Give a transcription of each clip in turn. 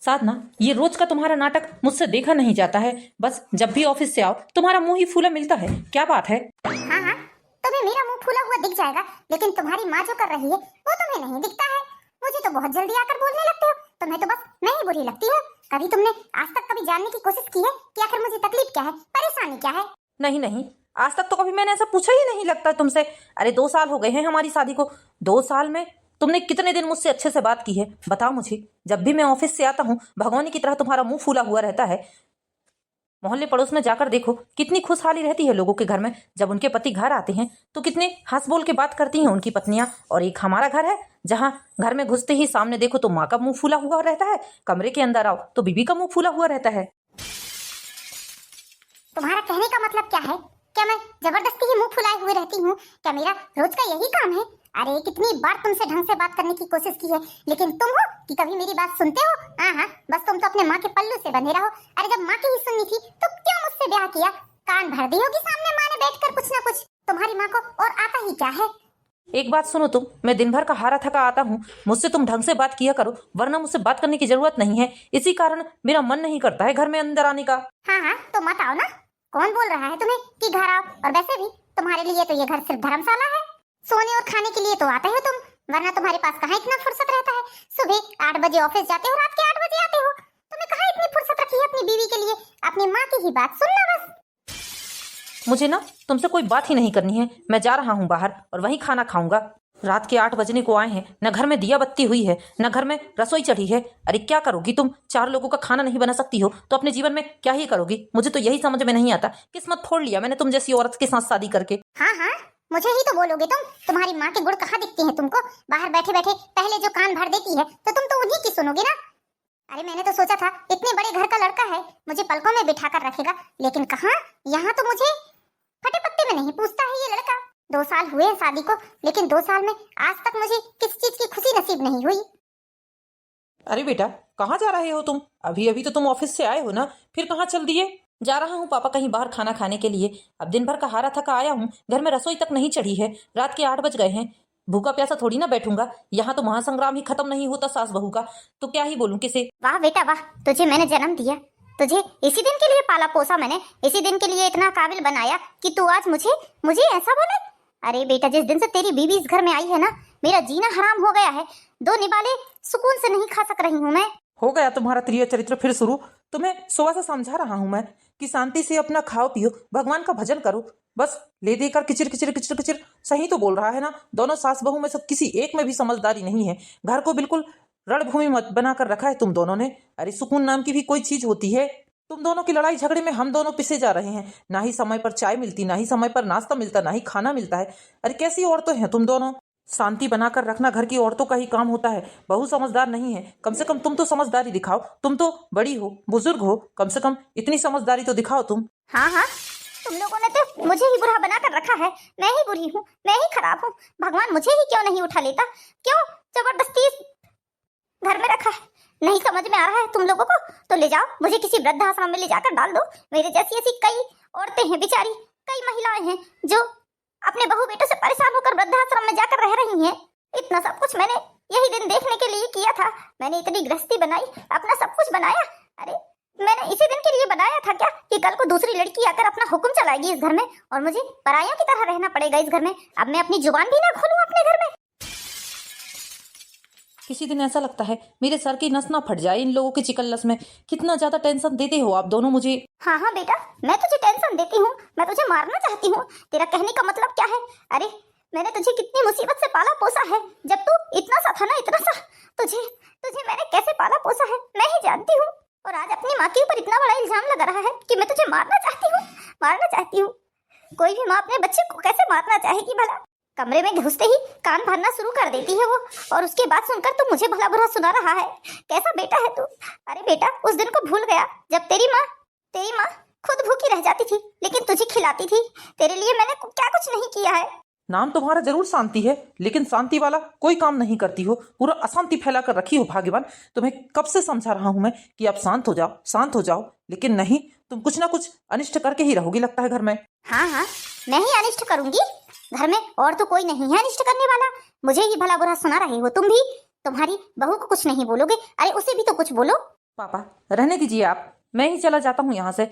साधना, ये रोज का तुम्हारा नाटक मुझसे देखा नहीं जाता है। बस जब भी ऑफिस से आओ तुम्हारा मुंह ही फूला मिलता है, क्या बात है? हाँ हाँ, तुम्हें मेरा मुंह फूला हुआ दिख जाएगा, लेकिन तुम्हारी माँ जो कर रही है वो तुम्हें नहीं दिखता है। मुझे तो बहुत जल्दी आकर बोलने लगते हो, तुम्हें तो बस मैं ही बुरी लगती हूँ। कभी तुमने आज तक कभी जानने की कोशिश की है कि आखिर मुझे तकलीफ क्या है, परेशानी क्या है? नहीं नहीं, आज तक तो कभी मैंने ऐसा पूछा ही नहीं लगता तुमसे। अरे 2 साल हो गए हैं हमारी शादी को। 2 साल में तुमने कितने दिन मुझसे अच्छे से बात की है, बताओ मुझे। जब भी मैं ऑफिस से आता हूँ भगवानी की तरह तुम्हारा मुंह फूला हुआ रहता है। मोहल्ले पड़ोस में जाकर देखो कितनी खुशहाली रहती है लोगों के घर में। जब उनके पति घर आते हैं तो कितने हंस बोल के बात करती हैं उनकी पत्नियां। और एक हमारा घर है जहां घर में घुसते ही सामने देखो तो माँ का मुंह फूला हुआ रहता है, कमरे के अंदर आओ तो बीबी का मुंह फूला हुआ रहता है। तुम्हारा कहने का मतलब क्या है? क्या मैं जबरदस्ती ही मुंह फुलाए हुए रहती हूँ? क्या मेरा रोज का यही काम है? अरे कितनी बार तुमसे ढंग से बात करने की कोशिश की है, लेकिन तुम हो कि कभी मेरी बात सुनते हो? हाँ, बस तुम तो अपने माँ के पल्लू से बंधे रहो। अरे जब माँ की ही सुननी थी तो क्यों मुझसे ब्याह किया? कान भर दी होगी सामने माँ ने बैठकर कुछ ना कुछ। तुम्हारी माँ को और आता ही क्या है? एक बात सुनो तुम, मैं दिन भर का हारा थका आता हूँ, मुझसे तुम ढंग से बात किया करो, वरना मुझसे बात करने की जरूरत नहीं है। इसी कारण मेरा मन नहीं करता है घर में अंदर आने का। हाँ, तो मत आओ ना। कौन बोल रहा है तुम्हें कि घर आओ? और वैसे भी तुम्हारे लिए तो ये घर सिर्फ धर्मशाला है। सोने और खाने के लिए तो आते हो तुम, वरना तुम्हारे पास कहाँ इतना फुर्सत रहता है? सुबह 8 बजे ऑफिस जाते हो, रात के 8 बजे आते हो। तुम्हें कहाँ इतनी फुर्सत रखी है अपनी बीवी के लिए? अपनी माँ की ही बात सुनना बस। मुझे ना तुमसे कोई बात ही नहीं करनी है। मैं जा रहा हूँ बाहर और वहीं खाना खाऊंगा। रात के 8 बजने को आए हैं, न घर में दिया बत्ती हुई है, न घर में रसोई चढ़ी है। अरे क्या करोगी तुम? 4 लोगों का खाना नहीं बना सकती हो तो अपने जीवन में क्या ही करोगी? मुझे तो यही समझ में नहीं आता। किस्मत फोड़ लिया मैंने तुम जैसी औरत के साथ शादी करके। हाँ, मुझे ही तो बोलोगे तुम? तुम्हारी माँ के गुण कहाँ दिखते हैं तुमको? बाहर बैठे बैठे पहले जो कान भर देती है तो तुम तो उन्हीं की सुनोगे ना। अरे मैंने तो सोचा था इतने बड़े घर का लड़का है, मुझे पलकों में बिठा कर रखेगा, लेकिन कहाँ, यहाँ तो मुझे फटे पत्ते में नहीं पूछता है ये लड़का। 2 साल हुए शादी को, लेकिन 2 साल में आज तक मुझे किस चीज की खुशी नसीब नहीं हुई। अरे बेटा, कहाँ जा रहे हो तुम? अभी अभी तो तुम ऑफिस से आए हो ना, फिर कहाँ चल दिए? जा रहा हूँ पापा कहीं बाहर खाना खाने के लिए। अब दिन भर का हारा थका आया हूँ, घर में रसोई तक नहीं चढ़ी है, रात के 8 बज गए हैं। भूखा प्यासा थोड़ी ना बैठूंगा। यहाँ तो महासंग्राम ही खत्म नहीं होता सास बहू का, तो क्या ही बोलूं किसे। वाह बेटा वाह, तुझे मैंने जन्म दिया, तुझे इसी दिन के लिए पाला पोसा मैंने, इसी दिन के लिए इतना काबिल बनाया कि तू आज मुझे ऐसा बोले। अरे बेटा, जिस दिन से तेरी बीवी इस घर में आई है ना, मेरा जीना हराम हो गया है। 2 निवाले सुकून से नहीं खा सक रही हूँ मैं। हो गया तुम्हारा त्रिय चरित्र फिर शुरू। तुम्हें सुबह से समझा रहा हूँ मैं कि शांति से अपना खाओ पियो, भगवान का भजन करो। बस ले देकर किचिर किचिर किचिर किचिर। सही तो बोल रहा है ना, दोनों सास बहू में से किसी एक में भी समझदारी नहीं है। घर को बिल्कुल रणभूमि मत बनाकर रखा है तुम दोनों ने। अरे सुकून नाम की भी कोई चीज होती है? तुम दोनों की लड़ाई झगड़े में हम दोनों पिसे जा रहे हैं। ना ही समय पर चाय मिलती, ना ही समय पर नाश्ता मिलता, ना ही खाना मिलता है। अरे कैसी औरतें हैं तुम दोनों? शांति बनाकर रखना घर की औरतों का ही काम होता है, बहू समझदार नहीं है। कम से कम तुम तो समझदारी दिखाओ, तुम तो बड़ी हो, बुजुर्ग हो, कम से कम इतनी समझदारी तो दिखाओ तुम। हाँ, तुम लोगों ने तो मुझे ही बुरा बनाकर रखा है। मैं ही बुरी हूँ, मैं ही खराब हूँ। भगवान मुझे ही क्यों नहीं उठा लेता? क्यों जबरदस्ती घर में रखा है? नहीं समझ में आ रहा है तुम लोगों को? तो ले जाओ, मुझे किसी वृद्धाश्रम में ले जाकर डाल दो। मेरे जैसी ऐसी कई औरतें हैं बेचारी, कई महिलाएं हैं जो अपने बहू बेटों से परेशान होकर वृद्धाश्रम में जाकर रह रही हैं। इतना सब कुछ मैंने यही दिन देखने के लिए किया था। मैंने इतनी गृहस्थी बनाई, अपना सब कुछ बनाया। अरे मैंने इसी दिन के लिए बनाया था क्या कि कल को दूसरी लड़की आकर अपना हुक्म चलाएगी इस घर में और मुझे पराइयों की तरह रहना पड़ेगा इस घर में? अब मैं अपनी जुबान भी ना खोलूं अपने घर में। किसी दिन ऐसा लगता है मेरे सर की नस ना फट जाए इन लोगों की चिकल्लस में। कितना ज्यादा टेंशन देते हो आप दोनों मुझे। हाँ बेटा, मैं तुझे टेंशन देती हूँ, मैं तुझे मारना चाहती हूँ। तेरा कहने का मतलब क्या है? अरे मैंने तुझे कितनी मुसीबत से पाला पोसा है। जब तू इतना सा था ना, इतना सा, तुझे मैंने कैसे पाला पोसा है मैं ही जानती हूँ। और आज अपनी माँ के ऊपर इतना बड़ा इल्जाम लगा रहा है कि मैं तुझे मारना चाहती हूँ। कोई भी माँ अपने बच्चे को कैसे मारना चाहेगी भला? कमरे में घुसते ही कान भरना शुरू कर देती है वो, और उसके बाद सुनकर तू मुझे भला बुरा सुना रहा है। कैसा बेटा है तू? अरे बेटा, उस दिन को भूल गया जब तेरी माँ खुद भूखी रह जाती थी लेकिन तुझे खिलाती थी। तेरे लिए मैंने क्या कुछ नहीं किया है? नाम तुम्हारा जरूर शांति है, लेकिन शांति वाला कोई काम नहीं करती हो, पूरा अशांति फैला कर रखी हो। भाग्यवान, तुम्हें कब से समझा रहा हूं मैं कि आप शांत हो जाओ, लेकिन नहीं, तुम कुछ ना कुछ अनिष्ट करके ही रहोगी लगता है घर में। हाँ, मैं ही अनिष्ट करूंगी घर में, और तो कोई नहीं है अनिष्ट करने वाला। मुझे ही भला बुरा सुना रहे हो तुम भी। तुम्हारी बहू को कुछ नहीं बोलोगे? अरे उसे भी तो कुछ बोलो। पापा रहने दीजिए आप, मैं ही चला जाता हूँ यहाँ से।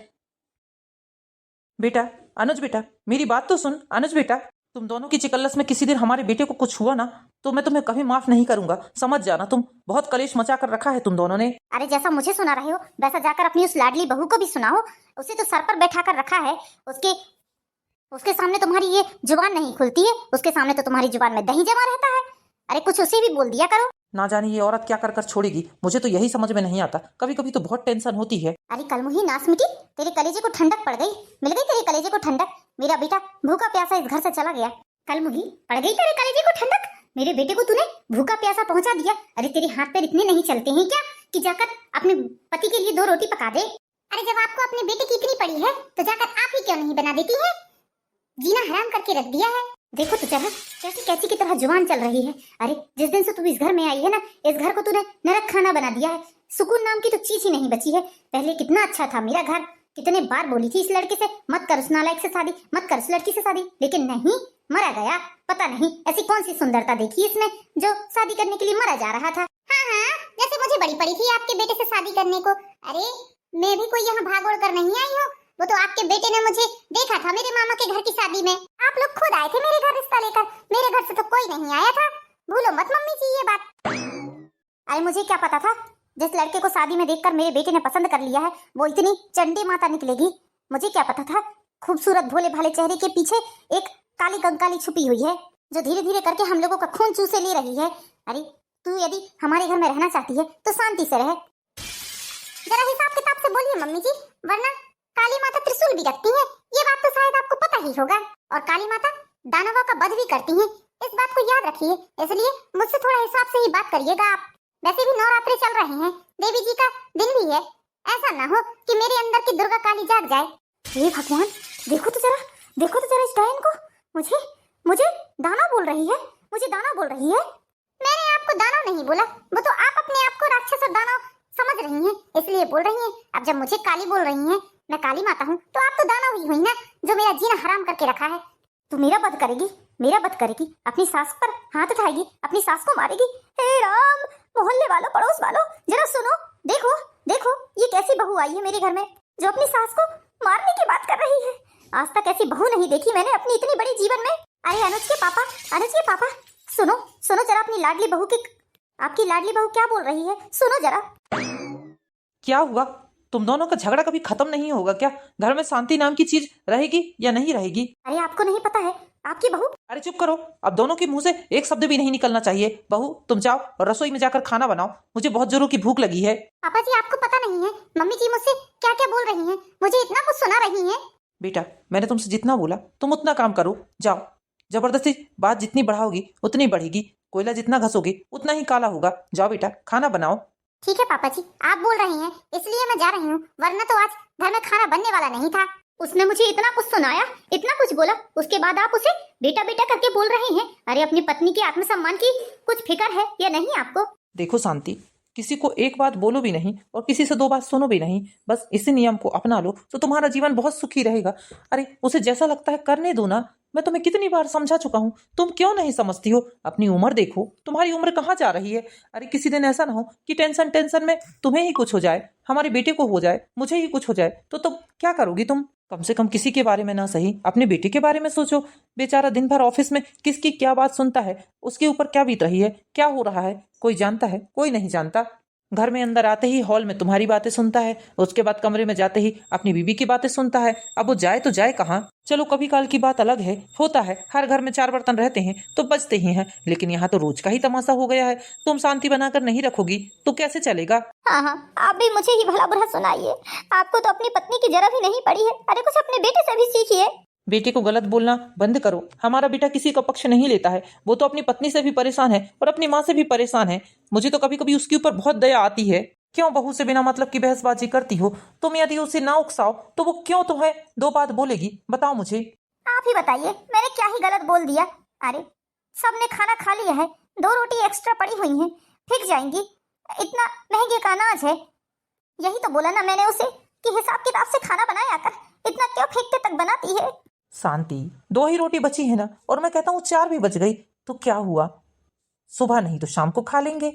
बेटा, अनुज बेटा, मेरी बात तो सुन। अनुज बेटा, तुम दोनों की चिकल्लस में किसी दिन हमारे बेटे को कुछ हुआ ना तो मैं तुम्हें कभी माफ नहीं करूंगा, समझ जाना। तुम बहुत कलेश मचा कर रखा है तुम दोनों ने। अरे जैसा मुझे सुना रहे हो वैसा जाकर अपनी उस लाडली बहू को भी सुनाओ। उसे तो सर पर बैठा कर रखा है, उसके सामने तुम्हारी ये जुबान नहीं खुलती है, उसके सामने तो तुम्हारी जुबान में दही जमा रहता है। अरे कुछ उसे भी बोल दिया करो। ना जाने ये औरत क्या कर कर छोड़ेगी, मुझे तो यही समझ में नहीं आता। कभी कभी तो बहुत टेंशन होती है। अरे कलमुही नास मिटी, तेरे कलेजे को ठंडक पड़ गई, मिल गई तेरे कलेजे को ठंडक। मेरा बेटा भूखा प्यासा इस घर से चला गया। कलमुही पड़ गई तेरे कलेजे को ठंडक, मेरे बेटे को तूने भूखा प्यासा पहुंचा दिया। अरे तेरे हाथ पैर इतने नहीं चलते हैं क्या कि जाकर अपने पति के लिए 2 रोटी पका दे? अरे जब आपको अपने बेटे की इतनी पड़ी है तो जाकर आप ही क्यों नहीं बना देती है? जीना हराम करके रख दिया है। देखो तो जरा कैसी कैसी की तरह जुबान चल रही है। अरे जिस दिन से तू इस घर में आई है ना, इस घर को तूने नरक खाना बना दिया है। सुकून नाम की तो चीज ही नहीं बची है। पहले कितना अच्छा था मेरा घर, कितने बार बोली थी इस लड़के से मत कर उस नालायक से शादी, मत कर उस लड़की से शादी, लेकिन नहीं, मरा गया। पता नहीं ऐसी कौन सी सुंदरता देखी इसने जो शादी करने के लिए मरा जा रहा था। हाँ, जैसे मुझे बड़ी पड़ी थी आपके बेटे से शादी करने को। अरे मैं भी कोई यहाँ भागोड़ कर नहीं आई हूँ, वो तो आपके बेटे ने मुझे देखा था मेरे मामा के घर की शादी में। आप लोग खुद आए थे मेरे घर रिश्ता लेकर, मेरे घर से तो कोई नहीं आया था। भूलो मत मम्मी जी ये बात। अरे मुझे क्या पता था जिस लड़के को शादी में देखकर मेरे बेटे ने पसंद कर लिया है वो इतनी चंडी माता निकलेगी। मुझे क्या पता था खूबसूरत भोले भाले चेहरे के पीछे एक काली कंकाली छुपी हुई है जो धीरे धीरे करके हम लोगों का खून चूसे ले रही है। अरे तू यदि हमारे घर में रहना चाहती है तो शांति से रहे। जरा हिसाब किताब से बोलिए मम्मी जी, वरना काली माता त्रिशूल भी रखती है, ये बात तो शायद आपको पता ही होगा। और काली माता दानवों का वध भी करती है, इस बात को याद रखिए। इसलिए मुझसे थोड़ा हिसाब से ही बात करिएगा आप। वैसे भी नवरात्रि चल रहे हैं, देवी जी का दिन भी है, ऐसा ना हो कि मेरे अंदर की दुर्गा काली जाग जाए। हे भगवान, देखो तो जरा इस डायन को। मुझे दानव बोल रही है, मुझे दानव बोल रही है। मैंने आपको दानव नहीं बोला, वो तो आप अपने आप को राक्षस और दानव समझ रही हैं, इसलिए बोल रही हैं। अब जब मुझे काली बोल रही हैं, मैं काली माता हूँ, तो आप तो दानव ही हुई ना, जो मेरा जीना हराम करके रखा है। तू मेरा वध करेगी, अपनी सास पर हाथ उठाएगी, अपनी सास को मारेगी। हे राम, मोहल्ले वालों, पड़ोस वालों, जरा सुनो, देखो ये कैसी बहू आई है मेरे घर में जो अपनी सास को मारने की बात कर रही है। आज तक ऐसी बहू नहीं देखी मैंने अपनी इतनी बड़ी जीवन में। अरे अनुज के पापा, सुनो जरा अपनी लाडली बहू की, आपकी लाडली बहू क्या बोल रही है, सुनो जरा। क्या हुआ? तुम दोनों का झगड़ा कभी खत्म नहीं होगा क्या? घर में शांति नाम की चीज रहेगी या नहीं रहेगी? अरे आपको नहीं पता है आपकी बहू? अरे चुप करो, अब दोनों के मुंह से एक शब्द भी नहीं निकलना चाहिए। बहू तुम जाओ और रसोई में जाकर खाना बनाओ, मुझे बहुत जोरों की भूख लगी है। पापा जी आपको पता नहीं है मम्मी जी मुझसे क्या क्या बोल रही हैं, मुझे इतना कुछ सुना रही हैं। बेटा मैंने तुमसे जितना बोला तुम उतना काम करो, जाओ। जबरदस्ती बात जितनी बढ़ाओगी उतनी बढ़ेगी, कोयला जितना घसोगे उतना ही काला होगा। जाओ बेटा खाना बनाओ। ठीक है पापा जी, आप बोल रही हैं इसलिए मैं जा रही हूँ, वरना तो आज घर में खाना बनने वाला नहीं था। उसने मुझे इतना कुछ सुनाया, इतना कुछ बोला, उसके बाद आप उसे बेटा बेटा करके बोल रहे हैं। अरे अपनी पत्नी के आत्मसम्मान की कुछ फिक्र है या नहीं आपको? देखो शांति, किसी को एक बात बोलो भी नहीं और किसी से 2 बात सुनो भी नहीं, बस इसी नियम को अपना लो तो तुम्हारा जीवन बहुत सुखी रहेगा। अरे उसे जैसा लगता है करने दो ना, मैं तुम्हें कितनी बार समझा चुका हूँ, तुम क्यों नहीं समझती हो? अपनी उम्र देखो, तुम्हारी उम्र कहाँ जा रही है। अरे किसी दिन ऐसा ना हो कि टेंशन में तुम्हें ही कुछ हो जाए, हमारे बेटे को हो जाए, मुझे ही कुछ हो जाए, तो तुम क्या करोगी? तुम कम से कम किसी के बारे में ना सही अपने बेटे के बारे में सोचो। बेचारा दिन भर ऑफिस में किसकी क्या बात सुनता है, उसके ऊपर क्या बीत रही है, क्या हो रहा है, कोई जानता है? कोई नहीं जानता। घर में अंदर आते ही हॉल में तुम्हारी बातें सुनता है, उसके बाद कमरे में जाते ही अपनी बीवी की बातें सुनता है। अब वो जाए तो जाए कहाँ? चलो कभी काल की बात अलग है, होता है, हर घर में 4 बर्तन रहते हैं तो बचते ही हैं, लेकिन यहाँ तो रोज का ही तमाशा हो गया है। तुम शांति बनाकर नहीं रखोगी तो कैसे चलेगा? हाँ, आप भी मुझे ही भला बुरा सुनाइए, आपको तो अपनी पत्नी की जरा भी नहीं पड़ी है। अरे कुछ अपने बेटे से भी सीखिए। बेटे को गलत बोलना बंद करो। हमारा बेटा किसी का पक्ष नहीं लेता है, वो तो अपनी पत्नी से भी परेशान है और अपनी माँ से भी परेशान है। मुझे तो कभी कभी उसके ऊपर बहुत दया आती है। क्यों बहू से बिना मतलब की बहसबाजी करती हो? तुम यदि उसे ना उकसाओ तो वो क्यों तुम्हें 2 बात बोलेगी? बताओ मुझे। आप ही बताइए, मैंने क्या ही गलत बोल दिया? अरे सबने खाना खा लिया है, 2 रोटी एक्स्ट्रा पड़ी हुई हैं, फेंक जाएंगी, इतना महंगे का अनाज है। यही तो बोला ना मैंने उसे कि हिसाब किताब से खाना बनाया कर, इतना क्यों फेंकते तक बनाती है? शांति, 2 ही रोटी बची है ना, और मैं कहता हूँ 4 भी बच गई तो क्या हुआ? सुबह नहीं तो शाम को खा लेंगे।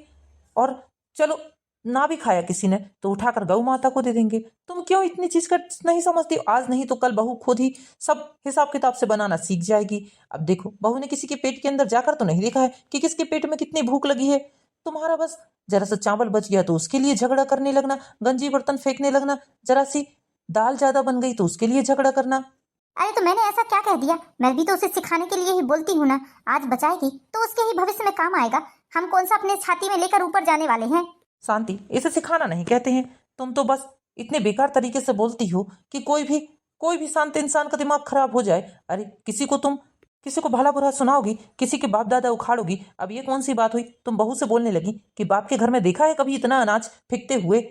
और चलो ना भी खाया किसी ने तो उठाकर गौ माता को दे देंगे। तुम क्यों इतनी चीज का नहीं समझती? आज नहीं तो कल बहू खुद ही सब हिसाब किताब से बनाना सीख जाएगी। अब देखो, बहू ने किसी के पेट के अंदर जाकर तो नहीं देखा है कि किसके पेट में कितनी भूख लगी है। तुम्हारा बस जरा सा चावल बच गया तो उसके लिए झगड़ा करने लगना, गंजी बर्तन फेंकने लगना, जरा सी दाल ज्यादा बन गई तो उसके लिए झगड़ा करना। अरे तो मैंने ऐसा क्या कह दिया? मैं भी तो उसे सिखाने के लिए ही बोलती हूँ ना। आज बचाएगी तो उसके ही भविष्य में काम आएगा। हम कौन सा अपने छाती में लेकर ऊपर जाने वाले हैं? शांति, इसे सिखाना नहीं कहते हैं। तुम तो बस इतने बेकार तरीके से बोलती हो कि कोई भी शांत इंसान का दिमाग खराब हो जाए। अरे किसी को भला बुरा सुनाओगी, किसी के बाप दादा उखाड़ोगी। अब ये कौन सी बात हुई? तुम बहू से बोलने लगी कि बाप के घर में देखा है कभी इतना अनाज फेंकते हुए?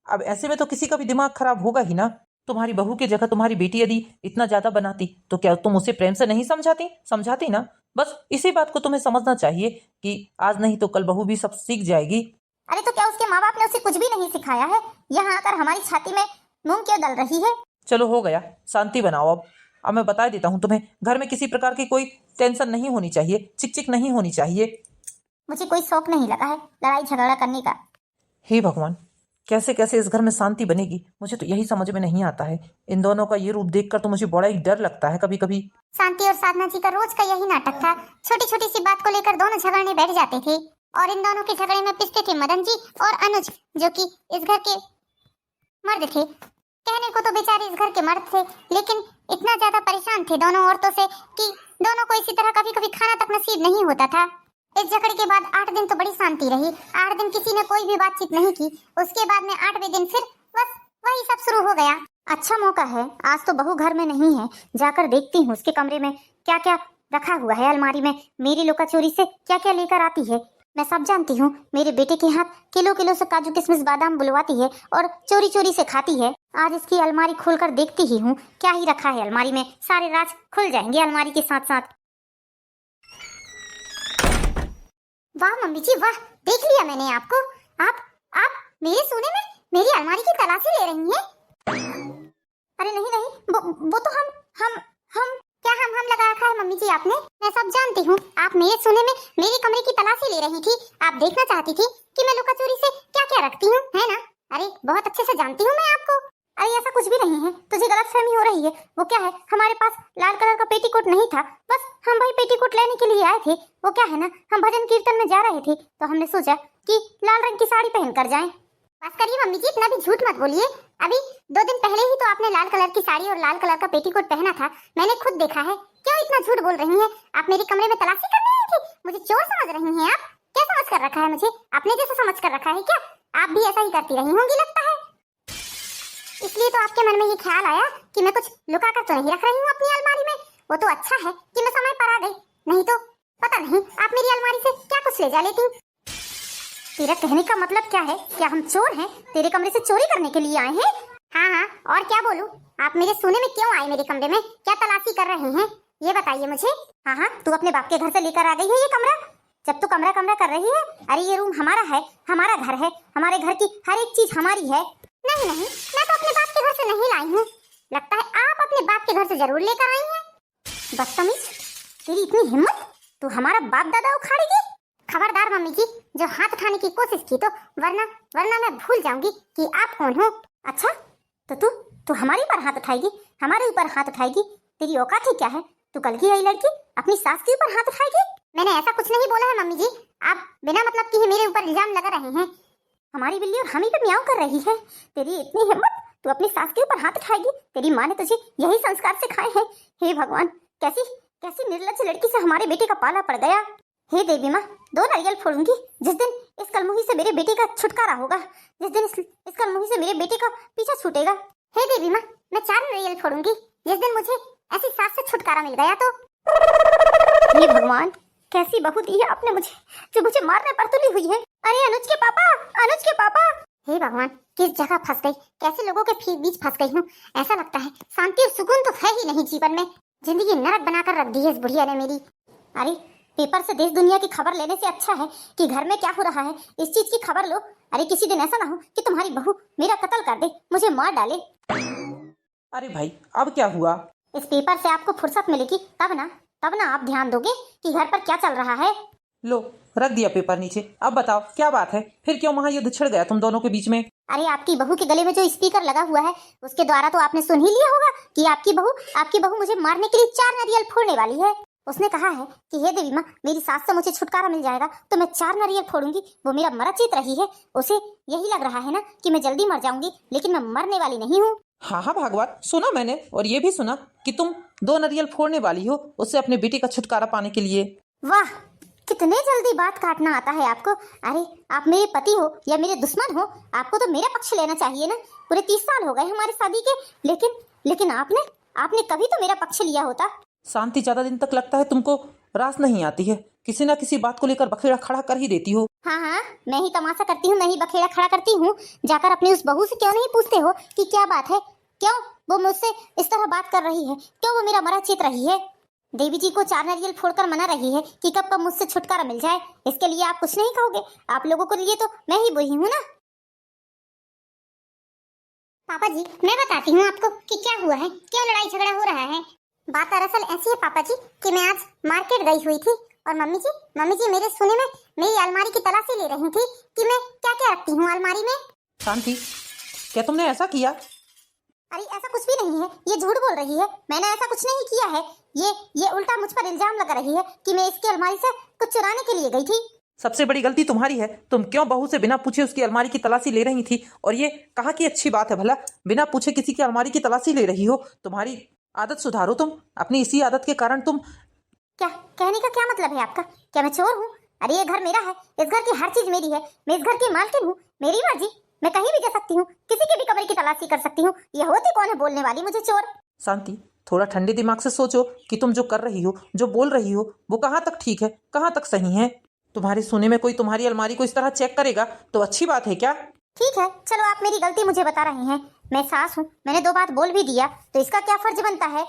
अब ऐसे में तो किसी का भी दिमाग खराब होगा ही ना। तुम्हारी बहू की जगह तुम्हारी बेटी यदि इतना ज्यादा बनाती तो क्या तुम उसे प्रेम से नहीं समझाती ना? बस इसी बात को तुम्हें समझना चाहिए कि आज नहीं तो कल बहू भी सब सीख जाएगी। अरे तो क्या उसके माँ बाप ने उसे कुछ भी नहीं सिखाया है? यहाँ आकर हमारी छाती में मूंग क्यों डल रही है? चलो हो गया, शांति बनाओ। अब मैं बता देता हूँ तुम्हें, घर में किसी प्रकार की कोई टेंशन नहीं होनी चाहिए, चिक नहीं होनी चाहिए। मुझे कोई शौक नहीं लगा है लड़ाई झगड़ा करने का। हे भगवान, कैसे कैसे इस घर में शांति बनेगी, मुझे तो यही समझ में नहीं आता है। इन दोनों का ये रूप देखकर तो मुझे बड़ा ही डर लगता है कभी कभी। शांति और साधना जी का रोज का यही नाटक था। छोटी छोटी सी बात को लेकर दोनों झगड़ने बैठ जाते थे और इन दोनों के झगड़े में पिसते थे मदन जी और अनुज, जो कि इस घर के मर्द थे। कहने को तो बेचारे इस घर के मर्द थे, लेकिन इतना ज्यादा परेशान थे दोनों औरतों से कि दोनों को इसी तरह कभी कभी खाना तक नसीब नहीं होता था। इस झगड़े के बाद 8 दिन तो बड़ी शांति रही। 8 दिन किसी ने कोई भी बातचीत नहीं की। उसके बाद में 8वें दिन फिर बस वही सब शुरू हो गया। अच्छा मौका है, आज तो बहू घर में नहीं है, जाकर देखती हूँ उसके कमरे में क्या क्या रखा हुआ है। अलमारी में मेरी लुका चोरी से क्या क्या लेकर आती है। मैं सब जानती हूँ। मेरे बेटे के हाथ किलो किलो से काजू किशमिश बादाम बुलवाती है और चोरी चोरी से खाती है। आज इसकी अलमारी खोलकर देखती ही हूँ क्या ही रखा है अलमारी में। सारे राज खुल जाएंगे अलमारी के साथ साथ। वाह मम्मी जी वाह, देख लिया मैंने आपको। आप मेरे सोने में मेरी अलमारी की तलाशी ले रही हैं? अरे नहीं, वो तो हम क्या हम लगा रखा है मम्मी जी आपने? मैं सब जानती हूँ। आप मेरे सोने में मेरे कमरे की तलाशी ले रही थी। आप देखना चाहती थी कि मैं लुका चोरी से क्या क्या रखती हूँ, है ना? अरे बहुत अच्छे से जानती हूँ मैं आपको। अरे ऐसा कुछ भी नहीं है, तुझे गलतफहमी हो रही है। वो क्या है, हमारे पास लाल कलर का पेटीकोट नहीं था, बस हम भाई पेटीकोट लेने के लिए आए थे। वो क्या है ना, हम भजन कीर्तन में जा रहे थे तो हमने सोचा कि लाल रंग की साड़ी पहन कर जाएं। बस करिए मम्मी जी, इतना भी झूठ मत बोलिए। अभी 2 दिन पहले ही तो आपने लाल कलर की साड़ी और लाल कलर का पेटीकोट पहना था, मैंने खुद देखा है। क्यों इतना झूठ बोल रही हैं? आप मेरे कमरे में तलाशी करने आई थी? मुझे चोर समझ रही हैं आप? क्या समझ कर रखा है मुझे? अपने जैसा समझ कर रखा है क्या? आप भी ऐसा ही करती रही होंगी लगता है। इसलिए तो आपके मन में ये ख्याल आया कि मैं कुछ लुका कर तो नहीं रख रही हूँ अपनी अलमारी में। वो तो अच्छा है कि मैं समय पर आ गई, नहीं तो पता नहीं आप मेरी अलमारी से क्या कुछ ले जा लेती। तेरा कहने का मतलब क्या है? क्या हम चोर हैं? तेरे कमरे से चोरी करने के लिए आए हैं? हाँ, और क्या बोलूं? आप मेरे सोने में क्यों आए? मेरे कमरे में क्या तलाशी कर रहे हैं, ये बताइए मुझे। हाँ, तू अपने बाप के घर से लेकर आ गई है ये कमरा। जब तू कमरा कर रही है, अरे ये रूम हमारा है, हमारा घर है, हमारे घर की हर एक चीज हमारी है। नहीं, मैं तो अपने बाप के घर से नहीं लाई हूँ। लगता है आप अपने बाप के घर से जरूर लेकर आई हैं। बदतमीज, तेरी इतनी हिम्मत, तू हमारा बाप दादा उखाड़ेगी? खबरदार मम्मी जी, जो हाथ उठाने की कोशिश की तो वरना मैं भूल जाऊंगी कि आप कौन हो। अच्छा, तो तू हमारे ऊपर हाथ उठाएगी, हमारे ऊपर हाथ उठाएगी? तेरी औकात ही क्या है? तू कल की आई लड़की अपनी सास के ऊपर हाथ उठाएगी? मैंने ऐसा कुछ नहीं बोला है मम्मी जी। आप बिना मतलब के ही मेरे ऊपर इल्जाम लगा रहे हैं। हमारी बिल्ली और हम ही पे म्याऊं कर रही है। तेरी इतनी हिम्मत, तू अपनी सास के ऊपर हाथ उठाएगी? तेरी माँ ने तुझे यही संस्कार सिखाए हैं? हे भगवान, कैसी निर्लज्ज लड़की से हमारे बेटे का पाला पड़ गया। हे देवी माँ, 2 नारियल फोड़ूंगी जिस दिन इस कलमुही से मेरे बेटे का छुटकारा होगा, जिस दिन इस कलमुही से मेरे बेटे का पीछा छूटेगा। हे देवी माँ, मैं 4 नारियल फोड़ूंगी जिस दिन मुझे ऐसी सास से छुटकारा मिल गया तो। हे भगवान, कैसी बहू दी है आपने मुझे, जो मुझे मारने पर तुली हुई है। अरे अनुज के पापा। हे भगवान, किस जगह फंस गई, कैसे लोगों के बीच फंस गई हूँ। ऐसा लगता है शांति और सुकून तो है ही नहीं जीवन में। जिंदगी नरक बनाकर रख दी है इस बुढ़िया ने मेरी। अरे पेपर से देश दुनिया की खबर लेने से अच्छा है कि घर में क्या हो रहा है इस चीज की खबर लो। अरे किसी दिन ऐसा ना हो कि तुम्हारी बहू मेरा कत्ल कर दे, मुझे मार डाले। अरे भाई, अब क्या हुआ? इस पेपर से आपको फुर्सत मिलेगी तब ना आप ध्यान दोगे कि घर पर क्या चल रहा है। लो, रख दिया पेपर नीचे। अब बताओ क्या बात है, फिर क्यों महायुद्ध छिड़ गया तुम दोनों के बीच में? अरे आपकी बहू के गले में जो स्पीकर लगा हुआ है उसके द्वारा तो आपने सुन ही लिया होगा कि आपकी बहू मुझे मारने के लिए 4 नारियल फोड़ने वाली है। उसने कहा है कि हे देवी माँ, मेरी सास से मुझे छुटकारा मिल जाएगा तो मैं 4 नारियल फोड़ूंगी। वो मेरा मरा चीत रही है, उसे यही लग रहा है ना कि मैं जल्दी मर जाऊंगी, लेकिन मैं मरने वाली नहीं हूँ। हाँ हाँ भागवत, सुना मैंने, और ये भी सुना कि तुम 2 नारियल फोड़ने वाली हो उससे अपने बेटे का छुटकारा पाने के लिए। वाह, कितने जल्दी बात काटना आता है आपको। अरे आप मेरे पति हो या मेरे दुश्मन हो, आपको तो मेरा पक्ष लेना चाहिए ना। पूरे 30 साल हो गए हमारी शादी के, लेकिन आपने कभी तो मेरा पक्ष लिया होता। शांति, ज्यादा दिन तक लगता है तुमको रास नहीं आती है, किसी ना किसी बात को लेकर बखेड़ा खड़ा कर ही देती हो। हाँ हाँ, मैं ही तमाशा करती हूँ, मैं ही बखेड़ा खड़ा करती हूँ। जाकर अपनी उस बहू से क्यों नहीं पूछते हो कि क्या बात है, क्यों वो मुझसे इस तरह बात कर रही है, क्यों वो मेरा मरा चेत रही है। देवी जी को 4 नारियल फोड़कर मना रही है कि कब कब मुझसे छुटकारा मिल जाए। इसके लिए आप कुछ नहीं कहोगे? आप लोगों के लिए तो मैं ही वही हूँ ना। पापा जी, मैं बताती हूँ आपको कि क्या हुआ है, क्यों लड़ाई झगड़ा हो रहा है। बात दरअसल ऐसी है पापा जी कि मैं आज मार्केट गई हुई थी और मम्मी जी मेरे सुने में मेरी अलमारी की तलाशी ले रही थी कि मैं क्या क्या रखती हूँ अलमारी में। शांति, क्या तुमने ऐसा किया? अरे ऐसा कुछ भी नहीं है, ये झूठ बोल रही है, मैंने ऐसा कुछ नहीं किया है। ये उल्टा मुझ पर इल्जाम लगा रही है कि मैं इसकी अलमारी से कुछ चुराने के लिए गई थी। सबसे बड़ी गलती तुम्हारी है, तुम क्यों बहू से बिना पूछे उसकी अलमारी की तलाशी ले रही थी? और ये कहाँ की अच्छी बात है भला, बिना पूछे किसी की अलमारी की तलाशी ले रही हो? तुम्हारी आदत सुधारो तुम, अपनी इसी आदत के कारण तुम। क्या कहने का क्या मतलब है आपका? क्या मैं चोर हूँ? अरे ये घर मेरा है, इस घर की हर चीज मेरी है, मैं इस घर की मालकिन हूँ, मेरी मर्जी, मैं कहीं भी जा सकती हूँ, किसी के भी कमरे की तलाशी कर सकती हूँ। ये होती कौन है बोलने वाली मुझे चोर? शांति, थोड़ा ठंडे दिमाग से सोचो कि तुम जो कर रही हो, जो बोल रही हो, वो कहाँ तक ठीक है, कहाँ तक सही है। तुम्हारे सुने में कोई तुम्हारी अलमारी को इस तरह चेक करेगा तो अच्छी बात है क्या? ठीक है, चलो आप मेरी गलती मुझे बता रहे हैं, मैं सास हूँ, मैंने 2 बात बोल भी दिया तो इसका क्या फर्ज बनता है?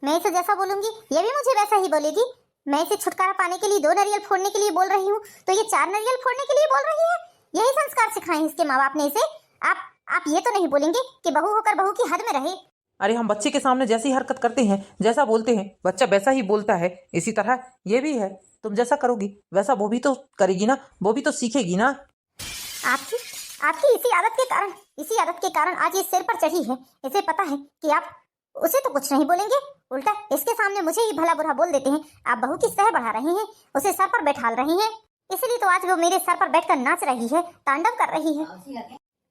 मैं इसे जैसा बोलूंगी ये भी मुझे वैसा ही बोलेगी। मैं इसे छुटकारा पाने के लिए 2 नारियल फोड़ने के लिए बोल रही हूँ तो ये 4 नारियल फोड़ने के लिए बोल रही है। यही संस्कार सिखाए इसके माँ बाप ने इसे। आप ये तो नहीं बोलेंगे कि बहू होकर बहू की हद में रहे। अरे हम बच्चे के सामने जैसी हरकत करते हैं, जैसा बोलते हैं, बच्चा वैसा ही बोलता है। इसी तरह ये भी है, तुम जैसा करोगी वैसा वो भी तो करेगी ना, वो भी तो सीखेगी ना। आपकी इसी आदत के कारण आज ये सिर पर चढ़ी है। इसे पता है कि आप उसे तो कुछ नहीं बोलेंगे, उल्टा इसके सामने मुझे ही भला बुरा बोल देते हैं। आप बहू की सह बढ़ा रही हैं, उसे सर पर बैठाल रही हैं, इसलिए तो आज वो मेरे सर पर बैठकर नाच रही है, तांडव कर रही है।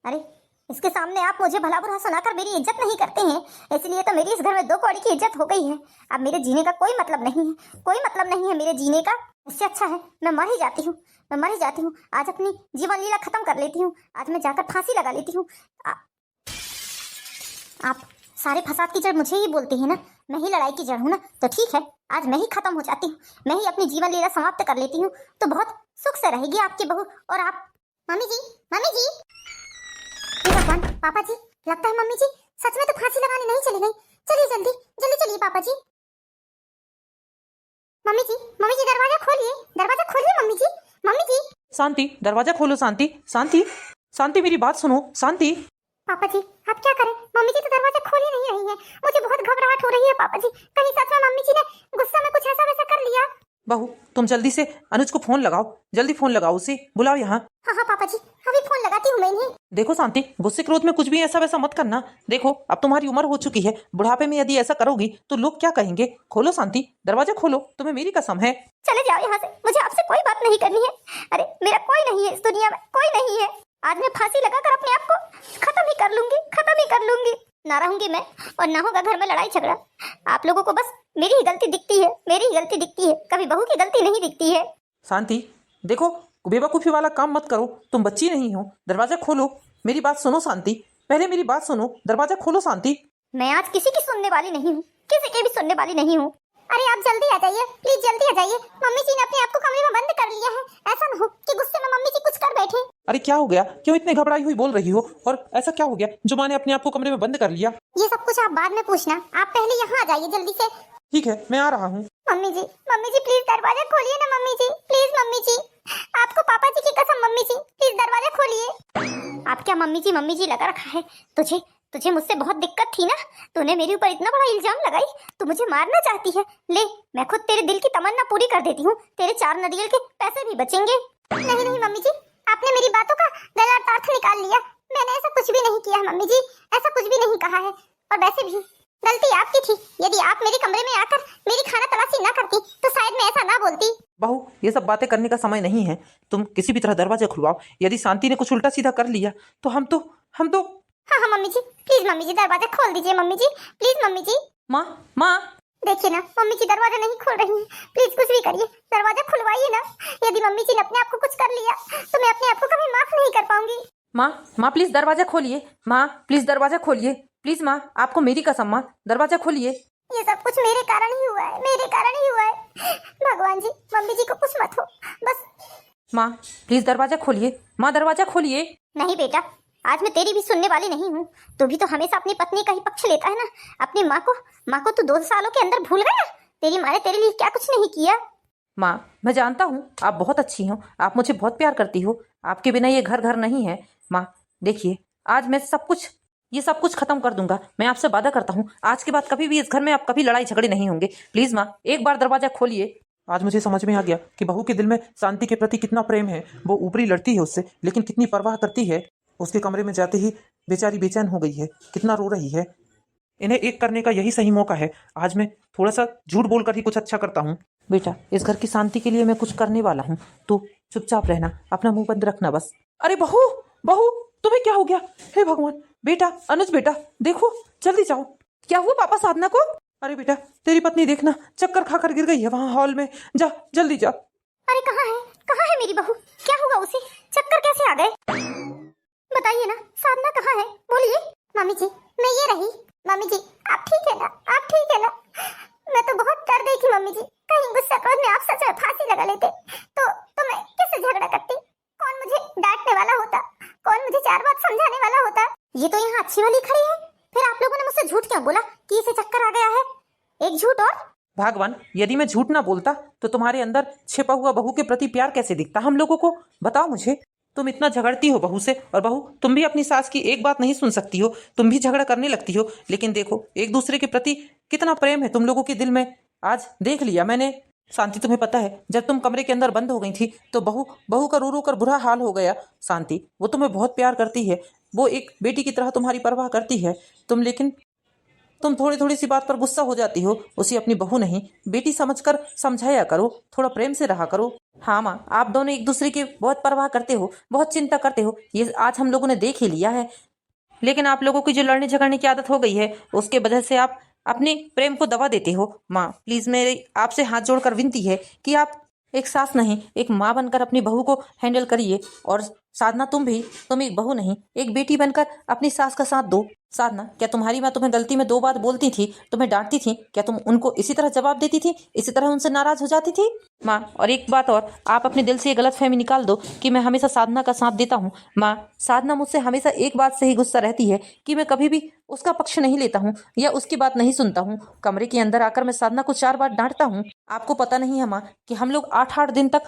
अरे इसके सामने आप मुझे भला बुरा सुनाकर मेरी इज्जत नहीं करते हैं, इसलिए तो मेरी इस घर में 2 कौड़ी की इज्जत हो गई है। अब मेरे जीने का कोई मतलब नहीं है, कोई मतलब नहीं है मेरे जीने का। इससे अच्छा है मैं मर ही जाती हूँ, मैं मर ही जाती हूँ। आज अपनी जीवन लीला खत्म कर लेती हूँ, आज मैं जाकर फांसी लगा लेती हूँ। आप सारे फसाद की जड़ मुझे ही बोलते हैं ना, मैं ही लड़ाई की जड़ हूँ ना, तो ठीक है आज मैं ही खत्म हो जाती हूँ, मैं ही अपनी जीवन लीला समाप्त कर लेती हूँ, तो बहुत सुख से रहेगी आपकी बहू और आप। मम्मी जी हे भगवान, पापा जी, लगता है मम्मी जी सच में तो फांसी लगाने नहीं चली गई। चलिए जल्दी जल्दी चलिए पापा जी। मम्मी जी दरवाजा खोलिए मम्मी जी। शांति, दरवाजा खोलो। शांति, शांति, शांति, मेरी बात सुनो शांति। पापा जी आप क्या करें, मम्मी जी तो दरवाजा खोल ही नहीं रही है, मुझे बहुत घबराहट हो रही है पापा जी, कहीं सच में मम्मी जी ने गुस्सा में कुछ ऐसा वैसा कर लिया। बहू, तुम जल्दी से अनुज को फोन लगाओ, जल्दी फोन लगाओ, उसे बुलाओ यहाँ। हाँ पापा जी, अभी फोन लगाती हूँ मैं इन्हें। देखो शांति, गुस्से क्रोध में कुछ भी ऐसा वैसा मत करना। देखो अब तुम्हारी उम्र हो चुकी है, बुढ़ापे में यदि ऐसा करोगी तो लोग क्या कहेंगे। खोलो शांति, दरवाजा खोलो, तुम्हें मेरी कसम है। चले जाओ यहाँ से, मुझे आपसे कोई बात नहीं करनी है। अरे मेरा कोई नहीं है इस दुनिया में, कोई नहीं है। आज मैं फांसी लगाकर अपने आप को खत्म ही कर लूंगी। ना रहूंगी मैं और ना होगा घर में लड़ाई झगड़ा। आप लोगों को बस मेरी ही गलती दिखती है, कभी बहू की गलती नहीं दिखती है। शांति देखो, बेवकूफी वाला काम मत करो, तुम बच्ची नहीं हो। दरवाजा खोलो, मेरी बात सुनो शांति, पहले मेरी बात सुनो, दरवाजा खोलो शांति। मैं आज किसी की सुनने वाली नहीं हूँ, किसी की भी सुनने वाली नहीं हूँ। अरे आप जल्दी आ जाइए, प्लीज जल्दी आ जाइए। मम्मी जी ने अपने आप को कमरे में बंद कर लिया है, ऐसा न हो कि गुस्से में मम्मी जी कुछ कर बैठे। अरे क्या हो गया, क्यों इतने घबराई हुई बोल रही हो, और ऐसा क्या हो गया जो माँ ने अपने आप को कमरे में बंद कर लिया? ये सब कुछ आप बाद में पूछना, आप पहले यहाँ आ जाइए जल्दी से। ठीक है, मैं आ रहा हूँ। मम्मी जी प्लीज दरवाजा खोलिए ना मम्मी जी, प्लीज मम्मी जी, आपको पापा जी की कसम मम्मी जी प्लीज दरवाजा खोलिए। आप क्या मम्मी जी लगा रखा है, तुझे मुझसे बहुत दिक्कत थी ना, तूने मेरे ऊपर इतना बड़ा इल्जाम लगाई, तू मुझे मारना चाहती है। ले, मैं खुद तेरे दिल की तमन्ना पूरी कर देती हूँ, तेरे 4 नारियल के पैसे भी बचेंगे। नहीं नहीं मम्मी जी, आपने मेरी बातों का गलत अर्थ निकाल लिया। मैंने ऐसा कुछ भी नहीं किया मम्मी जी, ऐसा कुछ भी नहीं कहा है। और वैसे भी गलती आपकी थी। यदि आप मेरे कमरे में आकर मेरी खाना तलाशी ना करती तो शायद मैं ऐसा ना बोलती। बहू, ये सब बातें करने का समय नहीं है। तुम किसी भी तरह दरवाजा खुलवाओ। यदि शांति ने कुछ उल्टा सीधा कर लिया तो हम तो हाँ हाँ मम्मी जी, प्लीज मम्मी जी दरवाजा खोल दीजिए मम्मी जी, प्लीज मम्मी जी। माँ देखिए ना, मम्मी जी दरवाजा नहीं खोल रही है, प्लीज कुछ भी करिए, दरवाजा खुलवाइए ना। यदि मम्मी जी ने अपने आप को कुछ कर लिया तो मैं अपने आप को कभी माफ नहीं कर पाऊंगी। माँ प्लीज दरवाजा खोलिए। माँ प्लीज दरवाजा खोलिए, प्लीज माँ, आपको मेरी कसम माँ, दरवाजा खोलिए। ये सब कुछ मेरे कारण ही हुआ है, मेरे कारण ही हुआ है। भगवान जी, मम्मी जी को कुछ मत हो बस। माँ प्लीज दरवाजा खोलिए, माँ दरवाजा खोलिए। नहीं बेटा, आज मैं तेरी भी सुनने वाली नहीं हूँ। तू भी तो हमेशा अपनी पत्नी का ही पक्ष लेता है ना। अपनी माँ को तू 2 सालों के अंदर भूल गया। तेरी माँ ने तेरे लिए क्या कुछ नहीं किया। माँ मैं जानता हूँ आप बहुत अच्छी हो, आप मुझे बहुत प्यार करती हो, आपके बिना ये घर नहीं है। माँ देखिए, आज मैं ये सब कुछ खत्म कर दूंगा। मैं आपसे वादा करता हूँ, आज के बाद कभी भी इस घर में आप कभी लड़ाई झगड़े नहीं होंगे। प्लीज माँ, एक बार दरवाजा खोलिए। आज मुझे समझ में आ गया कि बहू के दिल में शांति के प्रति कितना प्रेम है। वो ऊपरी लड़ती है उससे, लेकिन कितनी परवाह करती है। उसके कमरे में जाते ही बेचारी बेचैन हो गई है, कितना रो रही है। इन्हें एक करने का यही सही मौका है। आज मैं थोड़ा सा झूठ बोलकर ही कुछ अच्छा करता हूँ। बेटा, इस घर की शांति के लिए मैं कुछ करने वाला हूँ, तो चुपचाप रहना, अपना मुंह बंद रखना बस। अरे बहू, तुम्हें क्या हो गया? हे भगवान! बेटा, अनुज बेटा, देखो जल्दी जाओ। क्या हुआ पापा साधना को? अरे बेटा, तेरी पत्नी देखना चक्कर खाकर गिर गई है वहाँ हॉल में। जा जल्दी जा। अरे कहाँ है मेरी बहू? क्या हुआ उसे? चक्कर कैसे आ गए? बताइए ना, साधना कहाँ है? बोलिए। मम्मी जी, मैं ये रही। मम्मी जी, आप ठीक है ना? आप ठीक है ना? मैं तो बहुत डर गई थी मम्मी जी, कहीं गुस्सा क्रोध में आप सच में फांसी लगा लेते तो मैं कैसे झगड़ा करती? कौन मुझे डांटने वाला होता? कौन मुझे 4 बात समझाने वाला होता? ये तो यहाँ अच्छी वाली खड़ी है, फिर आप लोगों ने मुझसे झूठ क्यों बोला कि इसे चक्कर आ गया है? एक झूठ और। भगवान, यदि मैं झूठ ना बोलता तो तुम्हारे अंदर छिपा हुआ बहू के प्रति प्यार कैसे दिखता हम लोगों को? बताओ मुझे। तुम इतना झगड़ती हो बहू से, और बहू तुम भी अपनी सास की एक बात नहीं सुन सकती हो, तुम भी झगड़ा करने लगती हो। लेकिन देखो, एक दूसरे के प्रति कितना प्रेम है तुम लोगों के दिल में। आज देख लिया मैंने। शांति, तुम्हें पता है, जब तुम कमरे के अंदर बंद हो गई थी तो बहू का रो रो कर बुरा हाल हो गया। शांति, वो तुम्हें बहुत प्यार करती है, वो एक बेटी की तरह तुम्हारी परवाह करती है। लेकिन तुम थोड़ी थोड़ी सी बात पर गुस्सा हो जाती हो। उसे अपनी बहू नहीं, बेटी समझकर समझाया करो, थोड़ा प्रेम से रहा करो। हाँ माँ, आप दोनों एक दूसरे की बहुत परवाह करते हो, बहुत चिंता करते हो, ये आज हम लोगों ने देख ही लिया है। लेकिन आप लोगों की जो लड़ने झगड़ने की आदत हो गई है, उसके वजह से आप अपने प्रेम को दबा देते हो। माँ प्लीज, मेरे आपसे हाथ जोड़कर विनती है कि आप एक सास नहीं, एक माँ बनकर अपनी बहू को हैंडल करिए। और साधना, तुम एक बहू नहीं, एक बेटी बनकर अपनी सास का साथ दो। साधना, क्या तुम्हारी माँ तुम्हें गलती में 2 बात बोलती थी, तुम्हें डांटती थी, क्या तुम उनको इसी तरह जवाब देती थी, इसी तरह उनसे नाराज हो जाती थी? माँ, और एक बात और, आप अपने दिल से ये गलतफहमी निकाल दो कि मैं हमेशा साधना का साथ देता हूँ। माँ, साधना मुझसे हमेशा एक बात से ही गुस्सा रहती है कि मैं कभी भी उसका पक्ष नहीं लेता हूँ या उसकी बात नहीं सुनता हूँ। कमरे के अंदर आकर मैं साधना को 4 बार डांटता हूँ। आपको पता नहीं है माँ कि हम लोग 8-8 दिन तक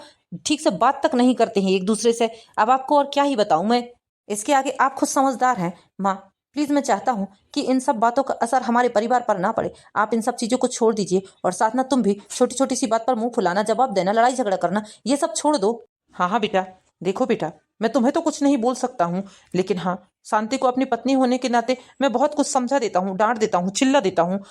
ठीक से बात तक नहीं करते हैं एक दूसरे से। अब आपको और क्या ही बताऊं मैं, इसके आगे आप खुद समझदार हैं। माँ प्लीज, मैं चाहता हूँ कि इन सब बातों का असर हमारे परिवार पर ना पड़े। आप इन सब चीजों को छोड़ दीजिए। और साधना, तुम भी छोटी छोटी सी बात पर मुंह फुलाना, जवाब देना, लड़ाई झगड़ा करना, ये सब छोड़ दो। हाँ बेटा, देखो बेटा, मैं तुम्हें तो कुछ नहीं बोल सकता हूँ, लेकिन हाँ, शांति को अपनी पत्नी होने के नाते मैं बहुत कुछ समझा देता हूँ, डांट देता हूँ, चिल्ला देता हूँ।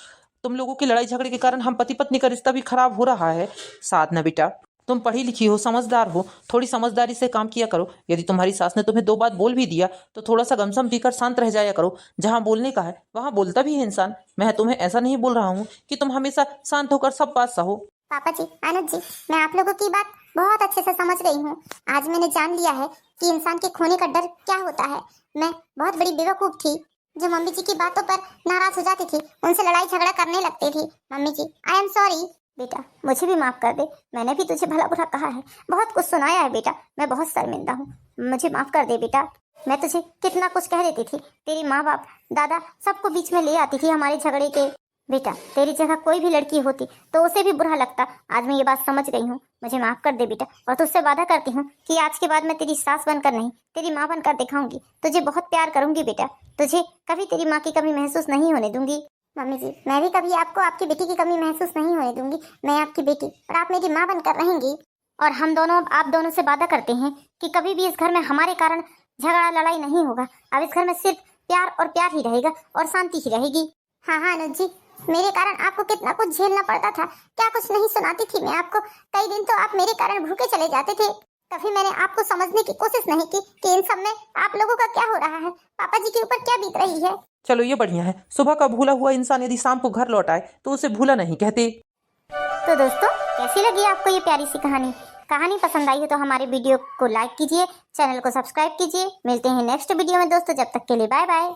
तुम लोगों की लड़ाई झगड़े के कारण हम पति पत्नी का रिश्ता भी खराब हो रहा है। साधना बेटा, तुम पढ़ी लिखी हो, समझदार हो, थोड़ी समझदारी से काम किया करो। यदि तुम्हारी सास ने तुम्हें 2 बात बोल भी दिया तो थोड़ा सा गमसम पीकर शांत रह जाया करो। जहां बोलने का है वहां बोलता भी है इंसान। मैं तुम्हें ऐसा नहीं बोल रहा हूँ कि तुम हमेशा शांत होकर सब बात सहो। पापा जी, अनुज जी, मैं आप लोगों की बात बहुत अच्छे से समझ रही हूँ। आज मैंने जान लिया है कि इंसान के खोने का डर क्या होता है। मैं बहुत बड़ी बेवकूफ थी जो मम्मी जी की बातों पर नाराज हो जाती थी, उनसे लड़ाई झगड़ा करने लगती थी। Mummy ji, I am sorry. बेटा, मुझे भी माफ कर दे, मैंने भी तुझे भला बुरा कहा है, बहुत कुछ सुनाया है बेटा, मैं बहुत शर्मिंदा हूँ, मुझे माफ कर दे बेटा। मैं तुझे कितना कुछ कह देती थी, तेरी माँ बाप, दादा सबको बीच में ले आती थी हमारे झगड़े के। बेटा तेरी जगह कोई भी लड़की होती तो उसे भी बुरा लगता। आज मैं ये बात समझ गई हूँ, मुझे माफ कर दे बेटा। और तुझसे वादा करती हूँ कि आज के बाद मैं तेरी सास बनकर नहीं, तेरी माँ बनकर दिखाऊंगी। तुझे बहुत प्यार करूंगी बेटा, तुझे कभी तेरी माँ की कमी महसूस नहीं होने दूंगी। मम्मी जी, मैं भी कभी आपको आपकी बेटी की कमी महसूस नहीं होने दूंगी। मैं आपकी बेटी और आप मेरी माँ बनकर रहेंगी। और हम दोनों, आप दोनों से वादा करते हैं कि कभी भी इस घर में हमारे कारण झगड़ा लड़ाई नहीं होगा। अब इस घर में सिर्फ प्यार और प्यार ही रहेगा और शांति ही रहेगी। हाँ हाँ अनुज जी, मेरे कारण आपको कितना कुछ झेलना पड़ता था, क्या कुछ नहीं सुनाती थी मैं आपको। कई दिन तो आप मेरे कारण भूखे चले जाते थे। कभी मैंने आपको समझने की कोशिश नहीं की कि इन सब में आप लोगों का क्या हो रहा है, पापा जी के ऊपर क्या बीत रही है। चलो ये बढ़िया है, सुबह का भूला हुआ इंसान यदि शाम को घर लौट आए तो उसे भूला नहीं कहते। तो दोस्तों, कैसी लगी आपको ये प्यारी सी कहानी? कहानी पसंद आई हो तो हमारे वीडियो को लाइक कीजिए, चैनल को सब्सक्राइब कीजिए। मिलते हैं नेक्स्ट वीडियो में दोस्तों, जब तक के लिए बाय बाय।